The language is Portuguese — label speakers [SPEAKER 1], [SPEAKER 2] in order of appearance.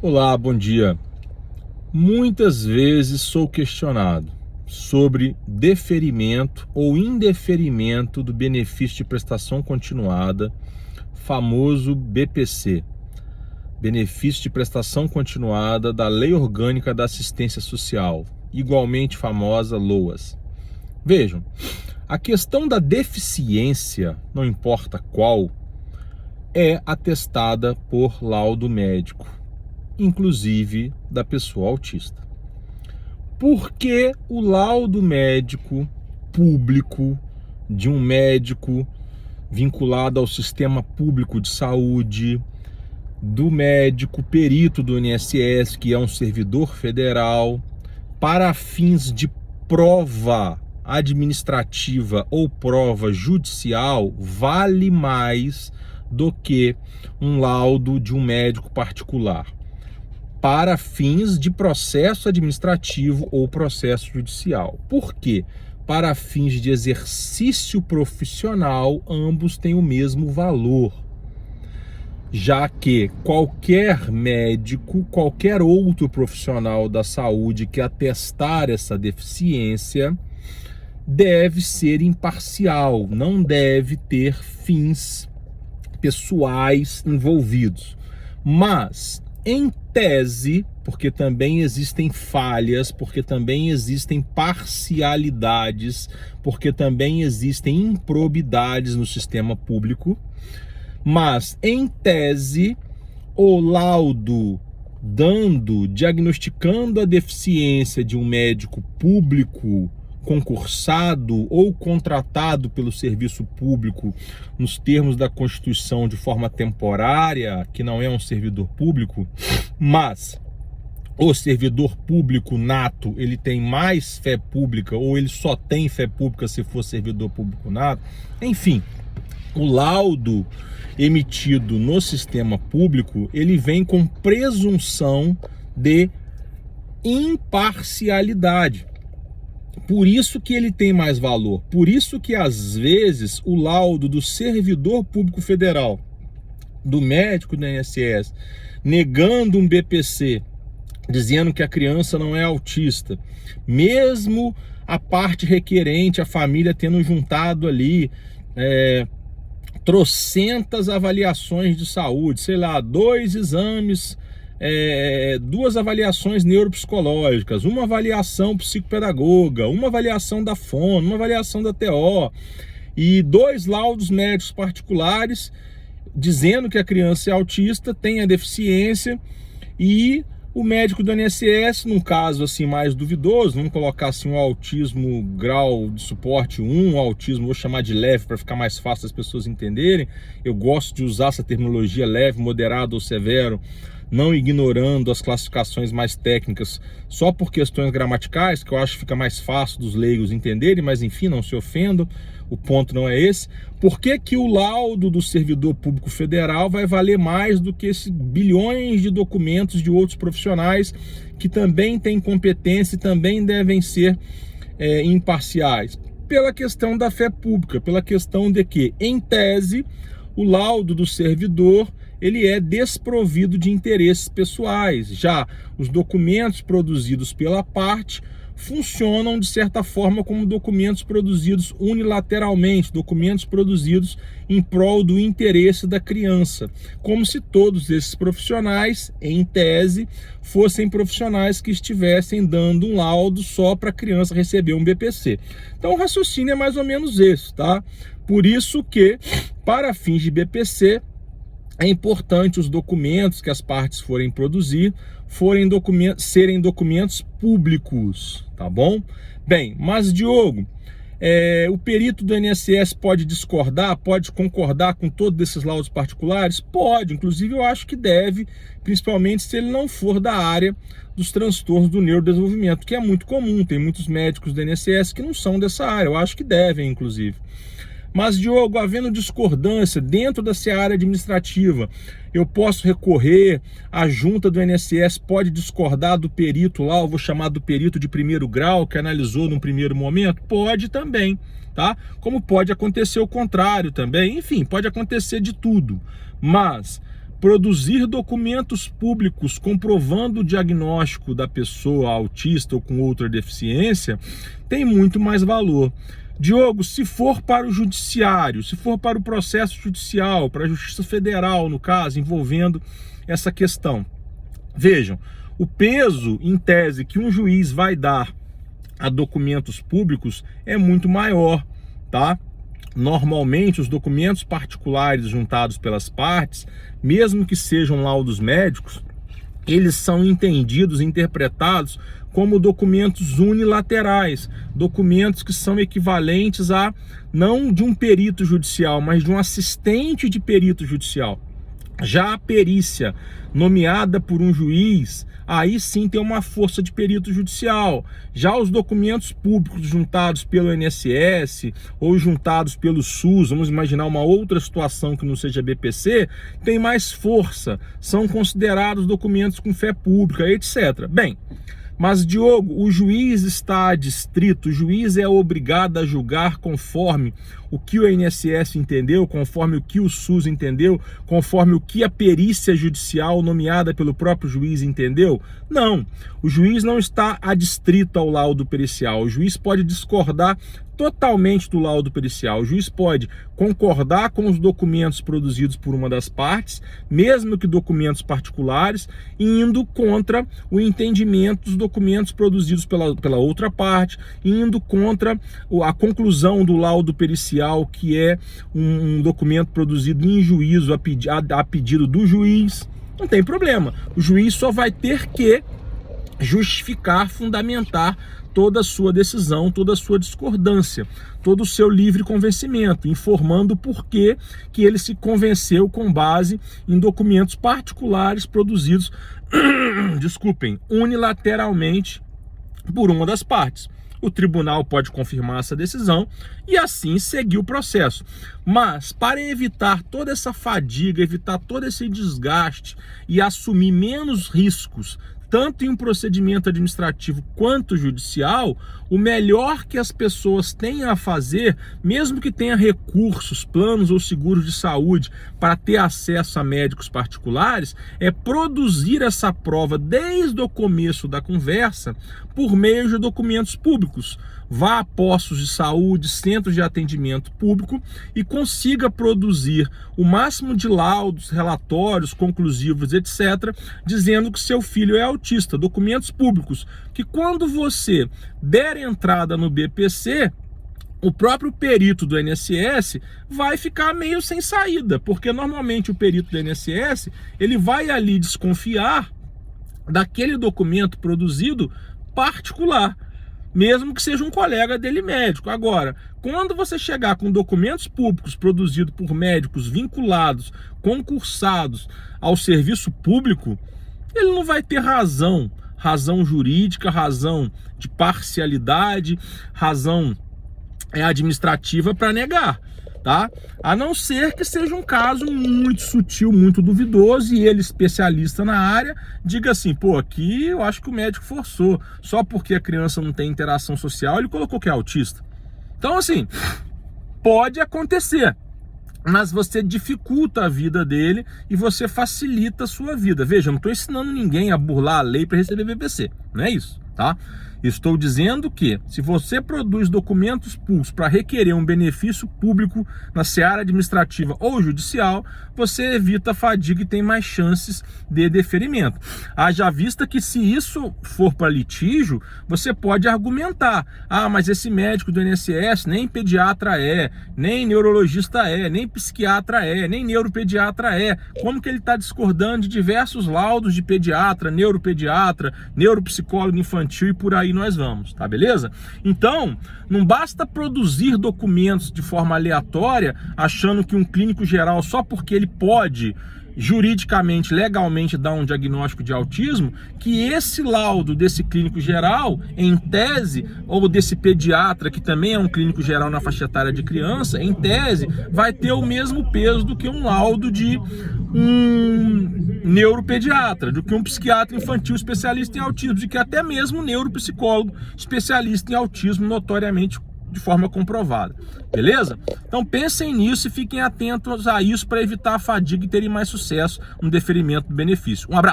[SPEAKER 1] Olá, bom dia. Muitas vezes sou questionado sobre deferimento ou indeferimento do benefício de prestação continuada, famoso BPC, benefício de prestação continuada da Lei Orgânica da Assistência Social, igualmente famosa LOAS. Vejam, a questão da deficiência, não importa qual, é atestada por laudo médico, inclusive da pessoa autista. Por que o laudo médico público de um médico vinculado ao sistema público de saúde, do médico perito do INSS, que é um servidor federal, para fins de prova administrativa ou prova judicial, vale mais do que um laudo de um médico particular, para fins de processo administrativo ou processo judicial? Por quê? Para fins de exercício profissional, ambos têm o mesmo valor, já que qualquer médico, qualquer outro profissional da saúde que atestar essa deficiência deve ser imparcial, não deve ter fins pessoais envolvidos. Mas, em tese, porque também existem falhas, porque também existem parcialidades, porque também existem improbidades no sistema público, mas, em tese, o laudo diagnosticando a deficiência de um médico público concursado ou contratado pelo serviço público nos termos da Constituição de forma temporária, que não é um servidor público, mas o servidor público nato, ele tem mais fé pública, ou ele só tem fé pública se for servidor público nato. Enfim, o laudo emitido no sistema público, ele vem com presunção de imparcialidade. Por isso que ele tem mais valor. Por isso que, às vezes, o laudo do servidor público federal, do médico do INSS, negando um BPC, dizendo que a criança não é autista, mesmo a parte requerente, a família tendo juntado ali trocentas avaliações de saúde, sei lá, 2 exames, 2 avaliações neuropsicológicas, uma avaliação psicopedagoga, uma avaliação da fono, uma avaliação da TO e 2 laudos médicos particulares dizendo que a criança é autista, tem a deficiência, e o médico do INSS, num caso assim mais duvidoso, vamos colocar assim um autismo grau de suporte 1, autismo, vou chamar de leve para ficar mais fácil as pessoas entenderem. Eu gosto de usar essa terminologia leve, moderado ou severo, não ignorando as classificações mais técnicas só por questões gramaticais, que eu acho que fica mais fácil dos leigos entenderem, mas enfim, não se ofendam, o ponto não é esse. Por que que o laudo do servidor público federal vai valer mais do que esses bilhões de documentos de outros profissionais que também têm competência e também devem ser imparciais? Pela questão da fé pública, pela questão de que, em tese, o laudo do servidor ele é desprovido de interesses pessoais. Já os documentos produzidos pela parte funcionam, de certa forma, como documentos produzidos unilateralmente, documentos produzidos em prol do interesse da criança, como se todos esses profissionais, em tese, fossem profissionais que estivessem dando um laudo só para a criança receber um BPC. Então o raciocínio é mais ou menos esse, tá? Por isso que, para fins de BPC, é importante os documentos que as partes forem produzir serem documentos públicos, tá bom? Bem, mas Diogo, o perito do INSS pode discordar, pode concordar com todos esses laudos particulares? Pode, inclusive eu acho que deve, principalmente se ele não for da área dos transtornos do neurodesenvolvimento, que é muito comum, tem muitos médicos do INSS que não são dessa área, eu acho que devem, inclusive. Mas, Diogo, havendo discordância dentro da seara administrativa, eu posso recorrer, a junta do INSS pode discordar do perito lá, eu vou chamar do perito de primeiro grau, que analisou num primeiro momento? Pode também, tá? Como pode acontecer o contrário também, enfim, pode acontecer de tudo. Mas, produzir documentos públicos comprovando o diagnóstico da pessoa autista ou com outra deficiência tem muito mais valor. Diogo, se for para o judiciário, se for para o processo judicial, para a Justiça Federal, no caso, envolvendo essa questão, vejam, o peso, em tese, que um juiz vai dar a documentos públicos é muito maior, tá? Normalmente, os documentos particulares juntados pelas partes, mesmo que sejam laudos médicos, eles são entendidos, interpretados como documentos unilaterais, documentos que são equivalentes a, não de um perito judicial, mas de um assistente de perito judicial. Já a perícia nomeada por um juiz, aí sim tem uma força de perito judicial. Já os documentos públicos juntados pelo INSS ou juntados pelo SUS, vamos imaginar uma outra situação que não seja BPC, tem mais força, são considerados documentos com fé pública, etc. Bem, mas Diogo, o juiz está adstrito, o juiz é obrigado a julgar conforme o que o INSS entendeu, conforme o que o SUS entendeu, conforme o que a perícia judicial nomeada pelo próprio juiz entendeu? Não, o juiz não está adstrito ao laudo pericial, o juiz pode discordar totalmente do laudo pericial. O juiz pode concordar com os documentos produzidos por uma das partes, mesmo que documentos particulares, indo contra o entendimento dos documentos produzidos pela outra parte, indo contra a conclusão do laudo pericial, que é um documento produzido em juízo a pedido do juiz. Não tem problema. O juiz só vai ter que justificar, fundamentar toda a sua decisão, toda a sua discordância, todo o seu livre convencimento, informando por que ele se convenceu com base em documentos particulares produzidos, desculpem, unilateralmente por uma das partes. O tribunal pode confirmar essa decisão e assim seguir o processo. Mas para evitar toda essa fadiga, evitar todo esse desgaste e assumir menos riscos, tanto em um procedimento administrativo quanto judicial, o melhor que as pessoas têm a fazer, mesmo que tenha recursos, planos ou seguros de saúde para ter acesso a médicos particulares, é produzir essa prova desde o começo da conversa por meio de documentos públicos. Vá a postos de saúde, centros de atendimento público e consiga produzir o máximo de laudos, relatórios, conclusivos, etc., dizendo que seu filho é autista. Documentos públicos que, quando você der entrada no BPC, o próprio perito do INSS vai ficar meio sem saída, porque normalmente o perito do INSS ele vai ali desconfiar daquele documento produzido particular, mesmo que seja um colega dele médico. Agora, quando você chegar com documentos públicos produzidos por médicos vinculados, concursados ao serviço público, ele não vai ter razão jurídica, razão de parcialidade, razão administrativa para negar, tá? A não ser que seja um caso muito sutil, muito duvidoso, e ele, especialista na área, diga assim, pô, aqui eu acho que o médico forçou, só porque a criança não tem interação social, ele colocou que é autista. Então, assim, pode acontecer, mas você dificulta a vida dele e você facilita a sua vida. Veja, eu não estou ensinando ninguém a burlar a lei para receber BPC, não é isso, tá? Estou dizendo que, se você produz documentos públicos para requerer um benefício público na seara administrativa ou judicial, você evita a fadiga e tem mais chances de deferimento. Haja vista que, se isso for para litígio, você pode argumentar: ah, mas esse médico do INSS nem pediatra é, nem neurologista é, nem psiquiatra é, nem neuropediatra é. Como que ele está discordando de diversos laudos de pediatra, neuropediatra, neuropsicólogo infantil e por aí nós vamos, tá beleza? Então, não basta produzir documentos de forma aleatória, achando que um clínico geral, só porque ele pode juridicamente, legalmente dar um diagnóstico de autismo, que esse laudo desse clínico geral, em tese, ou desse pediatra, que também é um clínico geral na faixa etária de criança, em tese, vai ter o mesmo peso do que um laudo de um neuropediatra, do que um psiquiatra infantil especialista em autismo, de que até mesmo um neuropsicólogo especialista em autismo, notoriamente de forma comprovada, beleza? Então pensem nisso e fiquem atentos a isso para evitar a fadiga e terem mais sucesso no deferimento do benefício. Um abraço!